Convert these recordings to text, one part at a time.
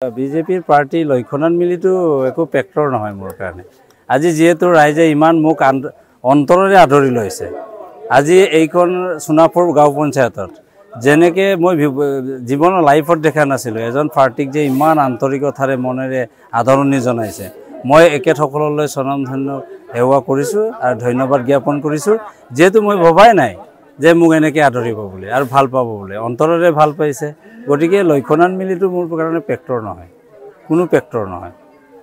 বিজেপিৰ পাৰ্টি লক্ষণাত মিলিতো একো ফেক্টৰ নহয় মোৰ কাৰণে। আজি যেহেতু ৰাইজে ইমান মোক অন্তৰেৰে আদৰি লৈছে, আজি এইখন সোণাপুৰ গাঁও পঞ্চায়তত যেনেকে মই জীৱনৰ লাইফত দেখা নাছিলোঁ এজন পাৰ্টিক যে ইমান আন্তৰিকতাৰে মনেৰে আদৰণি জনাইছে। মই একেসকললৈ স্বনামধন্য সেৱা কৰিছোঁ আৰু ধন্যবাদ জ্ঞাপন কৰিছোঁ, যিহেতু মই ভবাই নাই যে মোক এনেকৈ আদৰিব বুলি আৰু ভাল পাব বুলি, অন্তৰেৰে ভাল পাইছে। গতিকে লক্ষণাত মিলিতো মোৰ কাৰণে ফেক্টৰ নহয়, কোনো ফেক্টৰ নহয়।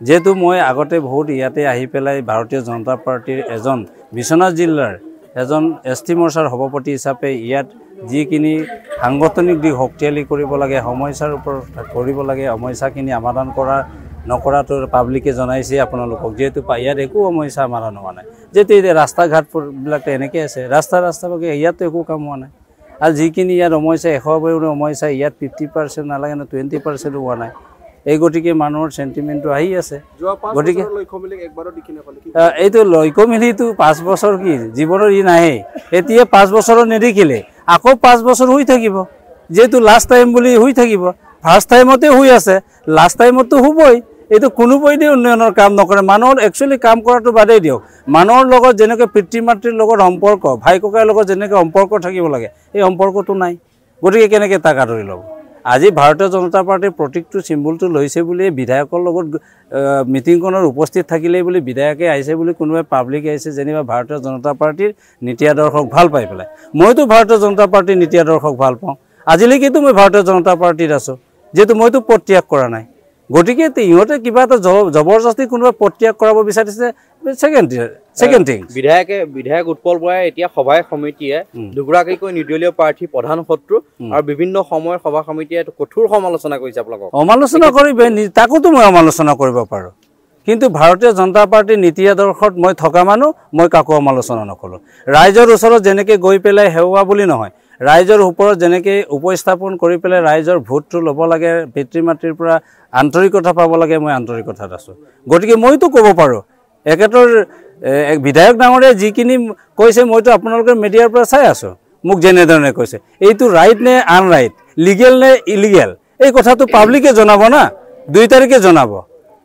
যেহেতু মই আগতে বহুত ইয়াতে আহি পেলাই ভাৰতীয় জনতা পাৰ্টিৰ এজন বিশ্বনাথ জিলাৰ এজন এছ.টি. মৰ্চাৰ সভাপতি হিচাপে ইয়াত যিখিনি সাংগঠনিক দিশ শক্তিশালী কৰিব লাগে, সমস্যাৰ ওপৰত কৰিব লাগে, সমস্যাখিনি সমাধান নকৰাটো পাব্লিকে জনাইছে আপোনালোকক। যিহেতু ইয়াত একো সমস্যা সমাধান হোৱা নাই, যিহেতু এতিয়া ৰাস্তা ঘাটবিলাক এনেকৈ আছে, ৰাস্তা বাকী ইয়াতো একো কাম হোৱা নাই। আৰু যিখিনি ইয়াত সমস্যা 100% সমস্যা ইয়াত 50% নালাগে না 20% হোৱা নাই। এই গতিকে মানুহৰ চেণ্টিমেণ্টটো আহি আছে। গতিকে এইটো লক্ষ্য মিলিতো 5 বছৰ কি জীৱনৰ ই নাহে, এতিয়া 5 বছৰত নেদেখিলে আকৌ 5 বছৰ হৈ থাকিব। যেহেতু লাষ্ট টাইম বুলি হৈ থাকিব, ফাৰ্ষ্ট টাইমতে হৈ আছে, লাষ্ট টাইমতো হ'বই। এইটো কোনোপধ্যেই উন্নয়নৰ কাম নকৰে। মানুহৰ একচুৱেলি কাম কৰাটো বাদেই দিয়ক, মানুহৰ লগত যেনেকৈ পিতৃ মাতৃৰ লগত সম্পৰ্ক, ভাই ককাইৰ লগত যেনেকৈ সম্পৰ্ক থাকিব লাগে, এই সম্পৰ্কটো নাই। গতিকে কেনেকৈ তাক আদৰি ল'ব? আজি ভাৰতীয় জনতা পাৰ্টিৰ প্ৰতীকটো চিম্বলটো লৈছে বুলি বিধায়কৰ লগত মিটিংখনত উপস্থিত থাকিলেই বুলি বিধায়কে আহিছে বুলি কোনোবাই পাব্লিক আহিছে যেনিবা ভাৰতীয় জনতা পাৰ্টিৰ নীতি আদৰ্শক ভাল পাই পেলাই। মইতো ভাৰতীয় জনতা পাৰ্টিৰ নীতি আদৰ্শক ভাল পাওঁ, আজিলৈকেতো মই ভাৰতীয় জনতা পাৰ্টিত আছোঁ, যিহেতু মইতো পদত্যাগ কৰা নাই। গতিকে ইহঁতে কিবা এটা জবৰদস্তি কোনোবাই পদত্যাগ কৰাব বিচাৰিছে, ছেকেণ্ড থিং। বিধায়ক উৎপল বৰাই এতিয়া সভাই সমিতিয়ে দুগৰাকীকৈ নিৰ্দলীয় প্ৰাৰ্থী প্ৰধান শত্ৰু আৰু বিভিন্ন সময়ৰ সভা সমিতিয়ে কঠোৰ সমালোচনা কৰিছে আপোনালোকক। সমালোচনা কৰিবে, তাকোতো মই সমালোচনা কৰিব পাৰোঁ, কিন্তু ভাৰতীয় জনতা পাৰ্টিৰ নীতি আদৰ্শত মই থকা মানুহ, মই কাকো সমালোচনা নকৰোঁ। ৰাইজৰ ওচৰত যেনেকৈ গৈ পেলাই সেৱা বুলি নহয়, ৰাইজৰ ওপৰত যেনেকৈ উপস্থাপন কৰি পেলাই ৰাইজৰ ভোটটো ল'ব লাগে, পিতৃ মাতৃৰ পৰা আন্তৰিকতা পাব লাগে, মই আন্তৰিকতাত আছোঁ। গতিকে মইতো ক'ব পাৰোঁ, একেটোৰ বিধায়ক ডাঙৰীয়াই যিখিনি কৈছে মইতো আপোনালোকৰ মিডিয়াৰ পৰা চাই আছোঁ, মোক যেনেধৰণে কৈছে এইটো ৰাইট নে আনৰাইট, লিগেল নে ইলিগেল, এই কথাটো পাব্লিকে জনাব না। 2 তাৰিখে জনাব,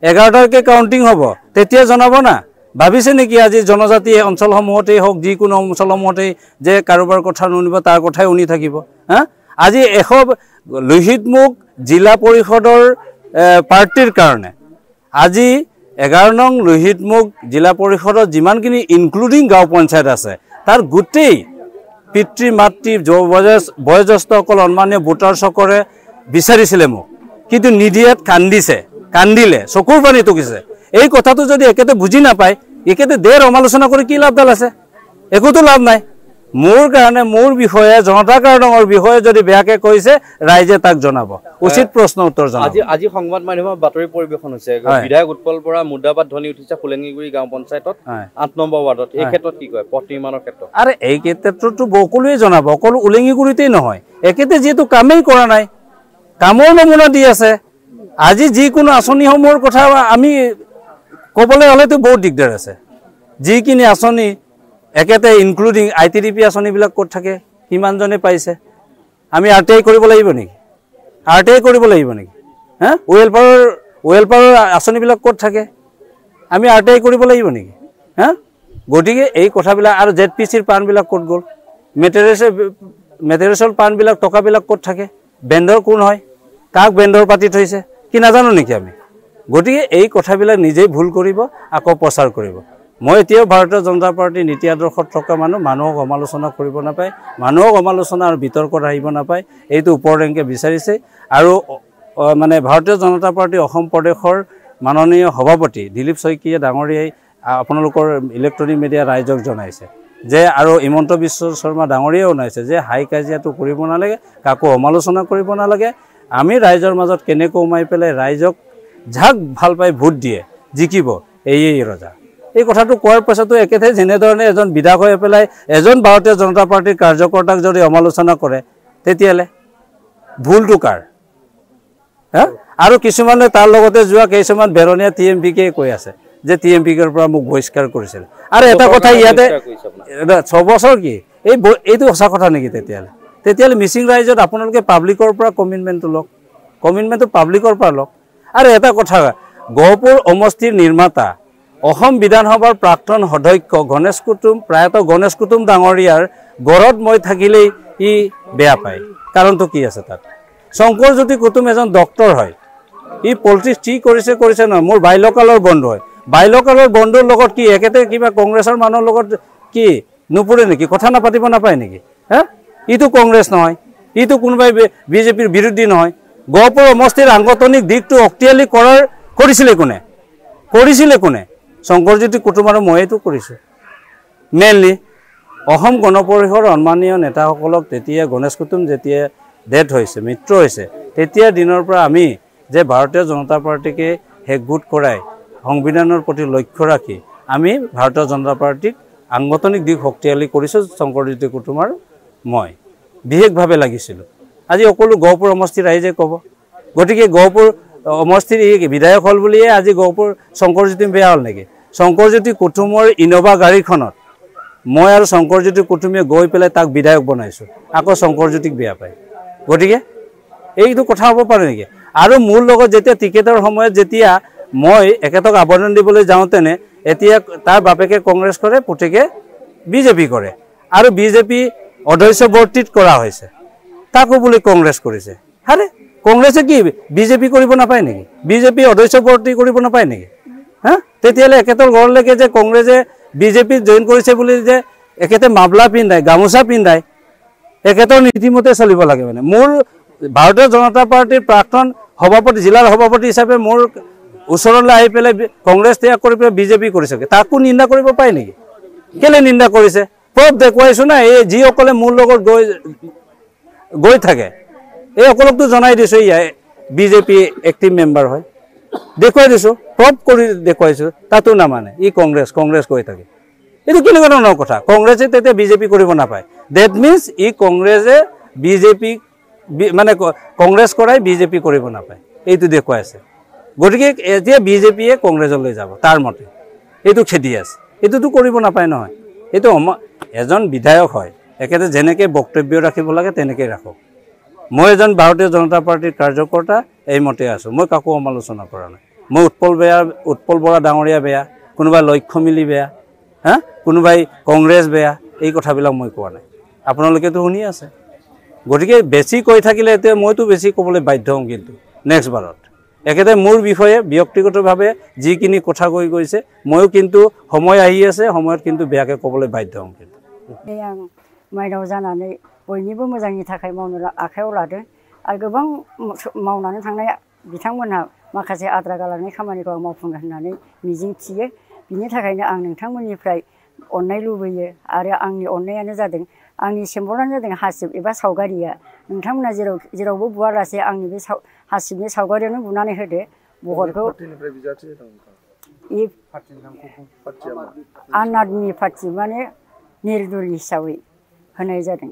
11 তাৰিখে কাউণ্টিং হ'ব, তেতিয়া জনাব না। ভাবিছে নেকি আজি জনজাতি অঞ্চলসমূহতেই হওক, যিকোনো অঞ্চলসমূহতেই যে কাৰোবাৰ কথা নুশুনিব, তাৰ কথাই শুনি থাকিব? আজি লোহিতমুখ জিলা পৰিষদৰ পাৰ্টিৰ কাৰণে আজি 11 নং লোহিতমুখ জিলা পৰিষদত যিমানখিনি ইনক্লুডিং গাঁও পঞ্চায়ত আছে, তাৰ গোটেই পিতৃ মাতৃ বয়োজ্যেষ্ঠসকল সন্মানীয় ভোটাৰসকলে বিচাৰিছিলে মোক, কিন্তু নিদিয়াত কান্দিলে, চকুৰ পানী টুকিছে। এই কথাটো যদি একেতে বুজি নাপায়, একেতে দেৰ সমালোচনা কৰি কি লাভডাল আছে? একোতো লাভ নাই। মোৰ কাৰণে, মোৰ বিষয়ে, জনতা কাৰণৰ বিষয়ে যদি বেয়াকৈ কৈছে, ৰাইজে তাক জনাব, উচিত প্ৰশ্ন উত্তৰ জনাব। আজি সংবাদ মাধ্যমত বাতৰি পৰিৱেশন হৈছে, বিধায়ক উৎপল বৰা মুৰ্দাবাদ ধ্বনি উঠিছে ফুলেঙিগুৰি গাঁও পঞ্চায়তত 8 নম্বৰ ৱাৰ্ডত। এই ক্ষেত্ৰত কি কয়, পথ নিৰ্মাণৰ ক্ষেত্ৰত? আৰে এই ক্ষেত্ৰতো সকলোৱে জনাব, অকল উলেঙিগুৰিতেই নহয়, একেতে যিহেতু কামেই কৰা নাই, কামৰ নমুনা দি আছে। আজি যিকোনো আঁচনিসমূহৰ কথা আমি ক'বলৈ হ'লেতো বহুত দিগদাৰ আছে। যিখিনি আঁচনি একেতে ইনক্লুডিং ITDP আঁচনিবিলাক ক'ত থাকে, কিমানজনে পাইছে? আমি RTI কৰিব লাগিব নেকি? ৱেলফেয়াৰৰ আঁচনিবিলাক ক'ত থাকে? আমি RTI কৰিব লাগিব নেকি? গতিকে এই কথাবিলাক, আৰু ZPCৰ পাণবিলাক ক'ত গ'ল? মেটেৰিয়েলছৰ পাণবিলাক, টকাবিলাক ক'ত থাকে? বেণ্ডৰ কোন হয়? কাক বেণ্ডৰ পাতি থৈছে কি নাজানো নেকি আমি? গতিকে এই কথাবিলাক নিজেই ভুল কৰিব, আকৌ প্ৰচাৰ কৰিব। মই এতিয়াও ভাৰতীয় জনতা পাৰ্টিৰ নীতি আদৰ্শত থকা মানুহক সমালোচনা কৰিব নাপায়, মানুহক সমালোচনা আৰু বিতৰ্কত আহিব নাপায়, এইটো ওপৰৰেংকে বিচাৰিছে। আৰু মানে ভাৰতীয় জনতা পাৰ্টিৰ অসম প্ৰদেশৰ মাননীয় সভাপতি দিলীপ শইকীয়া ডাঙৰীয়াই আপোনালোকৰ ইলেক্ট্ৰনিক মিডিয়া ৰাইজক জনাইছে যে, আৰু হিমন্ত বিশ্ব শৰ্মা ডাঙৰীয়াও জনাইছে যে হাই কাজিয়াটো কৰিব নালাগে, কাকো সমালোচনা কৰিব নালাগে। আমি ৰাইজৰ মাজত কেনেকৈ সোমাই পেলাই ৰাইজক যাক ভাল পাই ভোট দিয়ে জিকিব, এই ৰজা। এই কথাটো কোৱাৰ পাছতো একেতে যেনেধৰণে এজন বিধায়ক হৈ পেলাই এজন ভাৰতীয় জনতা পাৰ্টিৰ কাৰ্যকৰ্তাক যদি সমালোচনা কৰে, তেতিয়াহ'লে ভুলটো কাৰ? আৰু কিছুমানে তাৰ লগতে যোৱা কিছুমান বেৰণীয়া TMPকে কৈ আছে যে TMPৰ পৰা মোক বহিষ্কাৰ কৰিছিল। আৰু এটা কথা ইয়াতে 6 বছৰ কি, এইটো সঁচা কথা নেকি? তেতিয়াহ'লে মিচিং ৰাইজত আপোনালোকে পাব্লিকৰ পৰা কমিটমেণ্টটো লওক, কমিটমেণ্টটো পাব্লিকৰ পৰা লওক। আৰু এটা কথা গহপুৰ সমষ্টিৰ নিৰ্মাতা অসম বিধানসভাৰ প্ৰাক্তন সদস্য গণেশ কুটুম প্ৰায়তঃ গণেশ কুটুম ডাঙৰীয়াৰ গড়ত মই থাকিলেই ই বেয়া পায় কাৰণটো কি আছে তাত শংকৰজ্যোতি কুটুম এজন ডক্টৰ হয় ই পলিটিক্স কি কৰিছে নহয় মোৰ বাইলকালৰ বন্ধু হয় বাইলকালৰ বন্ধুৰ লগত কি একেতে কিবা কংগ্ৰেছৰ মানুহৰ লগত কি নুপুৰে নেকি কথা নাপাতিব নাপায় নেকি হা ইটো কংগ্ৰেছ নহয় ইটো কোনোবাই বিজেপিৰ বিৰোধী নহয় গহপুৰ সমষ্টিৰ সাংগঠনিক দিকটো শক্তিশালী কৰিছিলে কোনে শংকৰজ্যোতি কুটুম আৰু মইতো কৰিছোঁ মেইনলি অসম গণ পৰিষদৰ সন্মানীয় নেতাসকলক তেতিয়া গণেশ কুটুম যেতিয়া ডেথ হৈছে মৃত্যু হৈছে তেতিয়া দিনৰ পৰা আমি যে ভাৰতীয় জনতা পাৰ্টিকে হেগগোট কৰাই সংবিধানৰ প্ৰতি লক্ষ্য ৰাখি আমি ভাৰতীয় জনতা পাৰ্টিক সাংগঠনিক দিক শক্তিশালী কৰিছোঁ শংকৰজ্যোতি কুটুম আৰু মই বিশেষভাৱে লাগিছিলোঁ আজি সকলো গহপুৰ সমষ্টিৰ ৰাইজে ক'ব গতিকে গহপুৰ সমষ্টিৰ এই বিধায়ক হ'ল বুলিয়ে আজি গহপুৰ শংকৰজ্যোতি বেয়া হ'ল নেকি শংকৰজ্যোতি কুটুমৰ ইনোভা গাড়ীখনত মই আৰু শংকৰজ্যোতি কুটুমে গৈ পেলাই তাক বিধায়ক বনাইছোঁ আকৌ শংকৰজ্যোতিক বেয়া পায় গতিকে এইটো কথা হ'ব পাৰে নেকি আৰু মোৰ লগত যেতিয়া টিকেটৰ সময়ত যেতিয়া মই একেতক আবেদন দিবলৈ যাওঁতেনে এতিয়া তাৰ বাপেকে কংগ্ৰেছ কৰে পুতেকে বিজেপি কৰে আৰু বিজেপি অধ্যক্ষ বৰ্তিত কৰা হৈছে তাকো বুলি কংগ্ৰেছ কৰিছে আৰে কংগ্ৰেছে কি বিজেপি কৰিব নাপায় নেকি বিজেপি অধ্যক্ষ বৰ্তি কৰিব নাপায় নেকি হা তেতিয়াহ'লে একেতৰ ঘৰলৈকে যে কংগ্ৰেছে বিজেপিত জইন কৰিছে বুলি যে একেতে মাবলা পিন্ধায় গামোচা পিন্ধায় একেতৰ নীতিমতে চলিব লাগে মানে মোৰ ভাৰতীয় জনতা পাৰ্টিৰ প্ৰাক্তন সভাপতি জিলাৰ সভাপতি হিচাপে মোৰ ওচৰলৈ আহি পেলাই কংগ্ৰেছ ত্যাগ কৰি পেলাই বিজেপি কৰিছে তাকো নিন্দা কৰিব পাৰে নেকি কেলে নিন্দা কৰিছে প্ৰব দেখুৱাইছোঁ না এই যিসকলে মোৰ লগত গৈ থাকে এই সকলোকতো জনাই দিছোঁ ইয়া বিজেপি এক্টিভ মেম্বাৰ হয় দেখুৱাই দিছোঁ প্ৰব কৰি দেখুৱাইছোঁ তাতো নামানে ই কংগ্ৰেছ কৈ থাকে এইটো কেনেকুৱা ধৰণৰ কথা কংগ্ৰেছে তেতিয়া বিজেপি কৰিব নাপায় ডেট মিনছ ই কংগ্ৰেছে বিজেপি মানে কংগ্ৰেছ কৰাই বিজেপি কৰিব নাপায় এইটো দেখুৱাইছে গতিকে এতিয়া বিজেপিয়ে কংগ্ৰেছলৈ যাব তাৰ মতে এইটো খেদি আছে এইটোতো কৰিব নাপায় নহয় এইটো এজন বিধায়ক হয় একেতে যেনেকৈ বক্তব্য ৰাখিব লাগে তেনেকৈ ৰাখক মই এজন ভাৰতীয় জনতা পাৰ্টিৰ কাৰ্যকৰ্তা এইমতে আছোঁ মই কাকো সমালোচনা কৰা নাই মই উৎপল বৰা ডাঙৰীয়া বেয়া কোনোবাই লক্ষ্য মিলি বেয়া হা কোনোবাই কংগ্ৰেছ বেয়া এই কথাবিলাক মই কোৱা নাই আপোনালোকেতো শুনি আছে গতিকে বেছি কৈ থাকিলে এতিয়া মইতো বেছি ক'বলৈ বাধ্য হ'ম কিন্তু নেক্সট বাৰত একেতে মোৰ বিষয়ে ব্যক্তিগতভাৱে যিখিনি কথা কৈ গৈছে ময়ো কিন্তু সময় আহি আছে সময়ত কিন্তু বেয়াকৈ ক'বলৈ বাধ্য হ'ম কিন্তু आं माइनाव जानानै बयनिबो मोजांनि थाखाय मावनो आखायाव लादों आरो गोबां मावनानै थांनाय बिथांमोनहा माखासे आद्रा गालांनाय खामानिखौ आं मावफुंगोन होननानै मिजिं थियो बिनि थाखायनो आं नोंथांमोननिफ्राय अननाय लुबैयो आरो आंनि अननायानो जादों आंनि सिम्बलानो जादों हासिब एबा सावगारिया नोंथांमोना जेरावबो बुवालासे आंनि बे हासिबनि सावगारियावनो बुनानै होदो बहरखौ आम आदमि पार्टी माने निर्दलीय हिसाबै होनाय जादों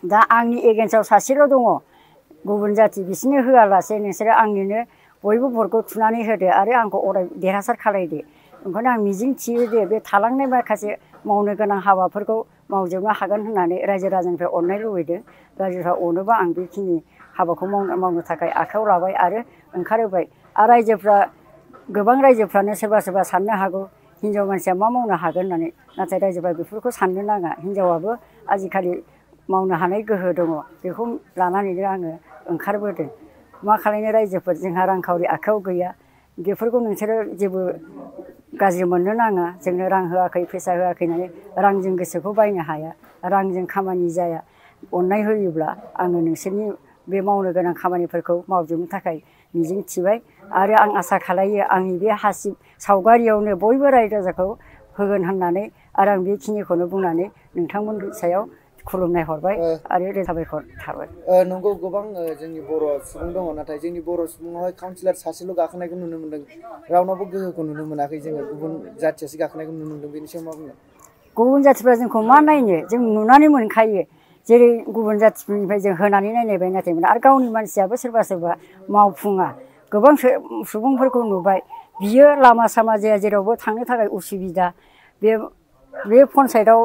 दा आंनि एगेन्स्टआव सासेल' दङ गुबुन जाथि बिसोरनो होआलासे नोंसोरो आंनिनो बयबो भटखौ थुनानै होदो आरो आंखौ अराय देरहासार खालायदो ओंखायनो आं मिजिं थियो दे बे थालांनाय माखासे मावनो गोनां हाबाफोरखौ मावजोबनो हागोन होननानै रायजो राजानिफ्राय अननाय लुबैदों रायजोफ्रा अनोबा आं बेखिनि हाबाखौ मावनो थाखाय आखायाव लाबाय आरो ओंखारबाय आरो रायजोफ्रा गोबां रायजोफ्रानो सोरबा सोरबा साननो हागौ हिन्जाव मानसिया मा मावनो हागोन होननानै नाथाय रायजोफ्रा बेफोरखौ साननो नाङा हिन्जावाबो आजिखालि मावनो हानाय गोहो दङ बेखौ लानानैनो आङो ओंखारबोदों मा खालायनो रायजोफोर जोंहा रांखावरि आखायाव गैया बेफोरखौ नोंसोरो जेबो गाज्रि मोननो नाङा जोंनो रां होआखै फैसा होआखै होननानै रांजों गोसोखौ बायनो हाया रांजों खामानि जाया अननाय होयोब्ला आङो नोंसोरनि बे मावनो गोनां खामानिफोरखौ मावजोबनो थाखाय मिजिं थिबाय आरो आं आसा खालायो आंनि बे हासिब सावगारियावनो बयबो रायजो राजाखौ होगोन होननानै आरो आं बेखिनिखौनो बुंनानै नोंथांमोननि सायाव खुलुमनाय हरबाय आरो साबायखर थाबाय नंगौ गोबां जोंनि बर' सुबुं दङ नाथाय जोंनि बर' सुबुङावहाय काउन्सिलर सासेल' गाखोनायखौ नुनो मोन्दों रावनावबो गोहोखौ नुनो मोनाखै जोङो गुबुन जाथियासो गाखोनायखौ नुनो मोन्दों बेनि सायाव मा बुङो गुबुन जाथिफ्रा जोंखौ मा नायनो जों नुनानै मोनखायो जेरै गुबुन जाथिफोरनिफ्राय जों होनानै नायनायबाय नाथाय आरो गावनि मानसियाबो सोरबा सोरबा मावफुङा गोबां सुबुंफोरखौ नुबाय बियो लामा सामा जाया जेरावबो थांनो थाखाय उसुबिदा बे पन्सायतआव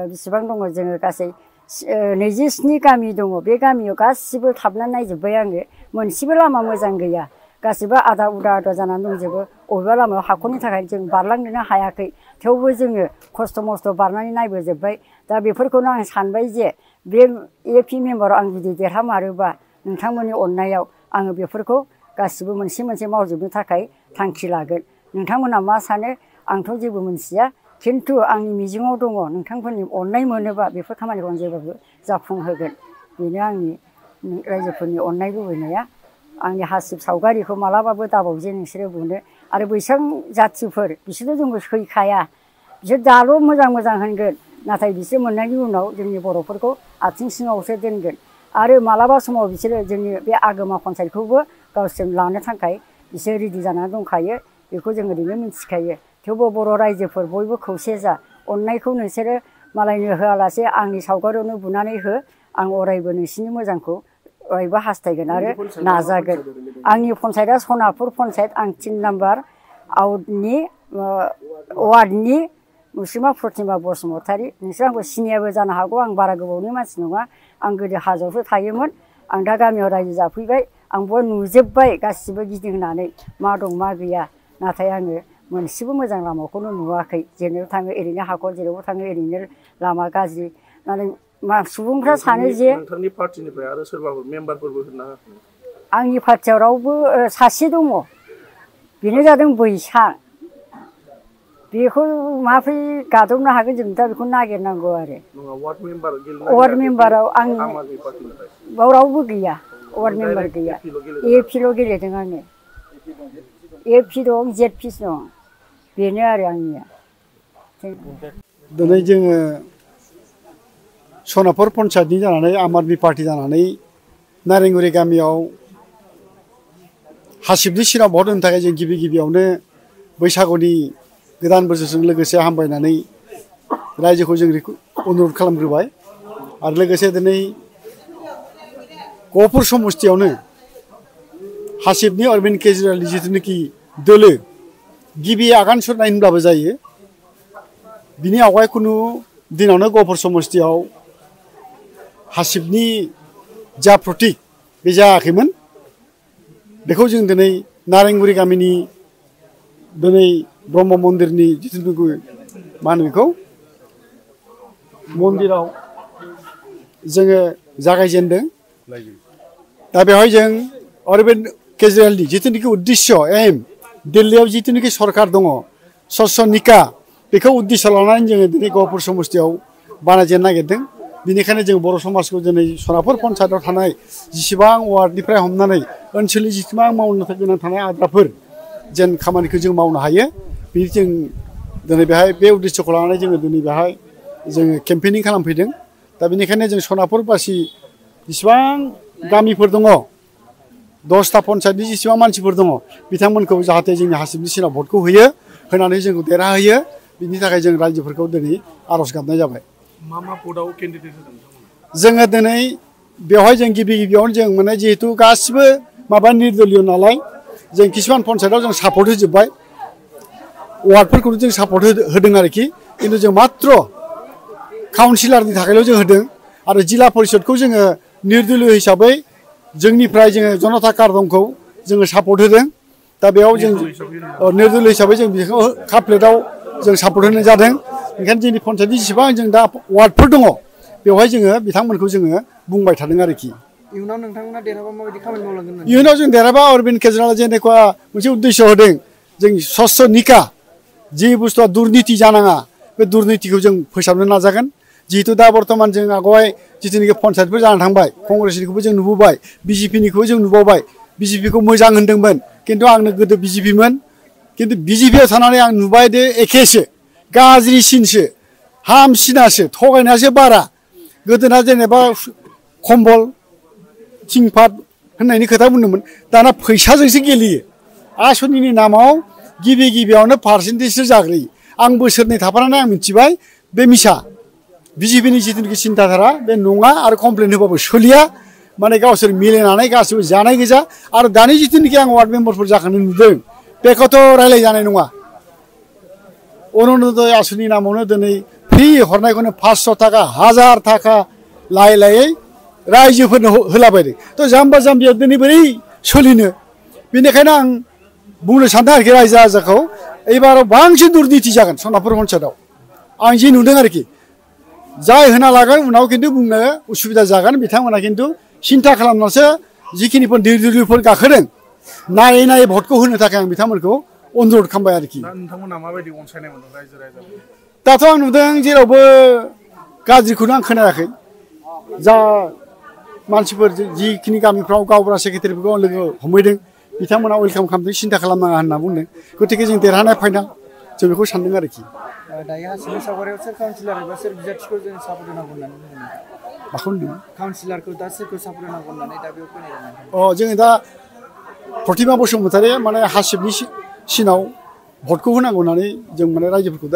बेसेबां दङ जोङो गासै 27 गामि दङ बे गामियाव गासिबो थाबनानै नायजोब्बाय आङो मोनसेबो लामा मोजां गैया गासिबो आदा उदा जानानै दंजोबो बबेबा लामायाव हाखरनि थाखाय जों बारलांनोनो हायाखै थेवबो जोङो खस्थ' मस्थ' बारनानै नायबोजोब्बाय दा बेफोरखौनो आं सानबाय जे बे एपि मेम्बाराव आं जुदि देरहामारोबा नोंथांमोननि अननायाव आङो बेफोरखौ गासिबो मोनसे मोनसे मावजोबनो थाखाय थांखि लागोन नोंथांमोना मा सानो आंथ' जेबो मोनथिया खिन्थु आंनि मिजिङाव दङ नोंथांफोरनि अननाय मोनोबा बेफोर खामानिखौ आं जेब्लाबो जाफुंहोगोन बेनो आंनि रायजोफोरनि अननाय लुबैनाया आंनि हासिब सावगारिखौ मालाबाबो दाबावजे नोंसोरो बुनो आरो बैसां जाथिफोर बिसोरथ' जोंबो सैखाया बिसोर दाल' मोजां मोजां होनगोन नाथाय बिसोर मोननायनि उनाव जोंनि बर'फोरखौ आथिं सिङावसो दोनगोन आरो मालाबा समाव बिसोरो जोंनि बे आगोमा पन्सायतखौबो गावसोर लानो थाखाय बिसोर रेडि जानानै दंखायो बेखौ जों ओरैनो मिथिखायो थेवबो बर' रायजोफोर बयबो खौसे जा अननायखौ नोंसोरो मालायनो होआलासे आंनि सावगारियावनो बुनानै हो आं अरायबो नोंसिनि मोजांखौ अरायबो हास्थायगोन आरो नाजागोन आंनि पन्सायतआ सनापुर पन्सायत आं 3 नाम्बार आउटनि वार्डनि मुसुमा प्रतिमा बसुमतारी नोंसोर आंखौ सिनियाबो जानो हागौ आं बारा गोबावनि मानसि नङा आं गोदो हाजोआवसो थायोमोन आं दा गामियाव रायजो जाफैबाय आं बयबो नुजोब्बाय गासिबो गिदिंनानै मा दं मा गैया नाथाय आङो मोनसेबो मोजां लामाखौनो नुवाखै जेराव थाङो ओरैनो हाखर जेरावबो थाङो ओरैनो लामा गाज्रि माने सुबुंफ्रा सानो जे नोंथांनि पार्टिनिफ्राय आरो सोरबाफोर मेम्बारफोरबो होना आंनि पार्टियाव रावबो सासे दङ बेनो जादों बैसां बेखौ माब्रै गादबनो हागोन जों दा बेखौ नागिरनांगौ आरो वार्ड मेम्बाराव आं बाव रावबो गैया वार्ड मेम्बार गैया एपिल' गेलेदों आङो एपि दं जेडपि दं बेनो आरो आंनिया दिनै जोङो सनापुर पन्सायतनि जानानै आम आदमि पार्टि जानानै नारेंगुरि गामियाव हासिबनि सिराव भट होनो थाखाय जों गिबि गिबियावनो बैसागुनि गोदान बोसोरजों लोगोसे हामबायनानै रायजोखौ जों अनुरद खालामग्रोबाय आरो लोगोसे दिनै गहपुर समस्तियावनो हासिबनि अरविन्द केजरिवालनि जिथुनाखि दोलो गिबि आगान सुरनाय होनब्लाबो जायो बिनि आवगाय खुनु दिनावनो गहपुर समस्तियाव हासिबनि जा प्रतीक बे जायाखैमोन बेखौ जों दिनै नारेंगुरि गामिनि दिनै ब्रह्म मन्दिरनि जिथुनाखि मा होनो बेखौ मन्दिराव जोङो जागायजेनदों दा बेवहाय जों अरविन्द केजरिवालनि जिथुनाखि उद्देश्य एम दिल्लीयाव जिथुनाखि सरकार दङ स्वच्छ निका बेखौ उद्देश्य लानानै जोङो दिनै गहपुर समस्तियाव बानायजेननो नागिरदों बेनिखायनो जों बर' समाजखौ दिनै सनापुर पन्सायतआव थानाय जेसेबां वार्डनिफ्राय हमनानै ओनसोलनि जेसेबां मावनो गोनां थानाय आद्राफोर जेन खामानिखौ जों मावनो हायो बे जों दिनै बेहाय बे उद्देश्यखौ लानानै जोङो दिनै बेहाय जोङो केम्पेनिं खालामफैदों दा बेनिखायनो जों सनापुरबासि जेसेबां गामिफोर दङ 10टा पन्सायतनि जेसेबां मानसिफोर दङ बिथांमोनखौ जाहाथे जोंनि हासिबनि सिराव भटखौ होयो होनानै जोंखौ देरहाहोयो बिनि थाखाय जों रायजोफोरखौ दिनै आर'ज गाबनाय जाबाय मा भटआव केन्डिडेट होदों जोङो दिनै बेवहाय जों गिबि गिबियावनो जों माने जिहेतु गासिबो माबा निर्दलीय नालाय जों किसुमान पन्सायतआव जों सापर्ट होजोब्बाय वार्डफोरखौनो जों सापर्ट होदों आरोखि खिन्थु जों मात्र काउन्सिलरनि थाखायल' जों होदों आरो जिल्ला परिषदखौ जोङो निर्दलीय हिसाबै जोंनिफ्राय जोङो जनता कार्डनखौ जोङो सापर्ट होदों दा बेयाव जों निर्दलीय हिसाबै जों बेखौ काप प्लेटआव जों सापर्ट होनाय जादों ओंखायनो जोंनि पन्सायतनि जेसेबां जों दा वार्डफोर दङ बेवहाय जोङो बिथांमोनखौ जोङो बुंबाय थादों आरोखि इयुनाव नोंथांमोना देरहाबा माबायदि खामानि मावलांगोन इयुनाव जों देरहाबा अरविन्द केजरिवाल जेनेका मोनसे उद्देश्य होदों जों स्वच्छ निका जि बुस्थुआ दुर्निति जानाङा बे दुर्नितिखौ जों फोसाबनो नाजागोन जिहेतु दा बर्तमान जों आगोलाव जिथुनाखि पन्सायतफोर जानानै थांबाय कंग्रेसनिखौबो जों नुबोबाय बिजेपिनिखौबो जों नुबावबाय बिजेपिखौ मोजां होनदोंमोन खिन्थु आंनो गोदो बिजेपिमोन खिन्थु बिजेपियाव थानानै आं नुबाय दे एखेसो गाज्रिसिनसो हामसिनासो थगायनायासो बारा गोदोना जेनेबा कम्बल थिंपात होननायनि खोथा बुंदोंमोन दाना फैसाजोंसो गेलेयो आसनिनि नामाव गिबि गिबियावनो पार्सेन्टेजसो जाग्रोयो आं बोसोरनै थाफानानै आं मिथिबाय बे मिसा बिजेपिनि जिथुनाखि सिन्ताधारा बे नङा आरो कमप्लेन होबाबो सोलिया माने गावसोर मिलायनानै गासिबो जानाय गोजा आरो दानि जिथुनाखि आं वार्ड मेम्बारफोर जाखांनाय नुदों बेखौथ' रायज्लायजानाय नङा अरुण'दय आसनि नामावनो दिनै फ्रि हरनायखौनो 500 थाखा 1000 थाखा लायै लायै रायजोफोरनो होलाबायदों थ' जाम्बा जाम्बियाव दिनै बोरै सोलिनो बेनिखायनो आं बुंनो सानदों आरोखि रायजो राजाखौ एबाराव बांसिन दुर्निति जागोन सनापुर पन्सायतआव आं जि नुदों आरोखि जाय होना लागोन उनाव खिन्थु बुंनो उसुबिदा जागोन बिथांमोना खिन्थु सिन्था खालामनासो जिखिनिफोर दैदेनगिरिफोर गाखोदों नायै नायै भटखौ होनो थाखाय आं बिथांमोनखौ अनुरद खालामबाय आरोखि दा नोंथांमोना माबायदि अनसायनाय मोनदों रायजो राजाखौ दाथ' आं नुदों जेरावबो गाज्रिखौनो आं खोनायाखै जा मानसिफोर जिखिनि गामिफ्राव गावबुरा सेक्रेटारिफोरखौ आं लोगो हमहैदों बिथांमोना वेलकाम खालामदों सिन्था खालामनाङा होनना बुंदों गतिके जों देरहानाय फाइनाल जों बेखौ सानदों आरोखि दायो हासिंनि सावगारियाव सोर काउन्सिलर एबा सोर बिजाथिखौ जों सापर्ट होनांगौ होननानै बुङो माखौ होनदों काउन्सिलरखौ दा सोरखौ सापर्ट होनांगौ होननानै दा बेयाव फैनाय जोङो दा प्रतिमा बसुमतारी माने हासिबनि सिनाव भटखौ होनांगौ होननानै जों माने रायजोफोरखौ दा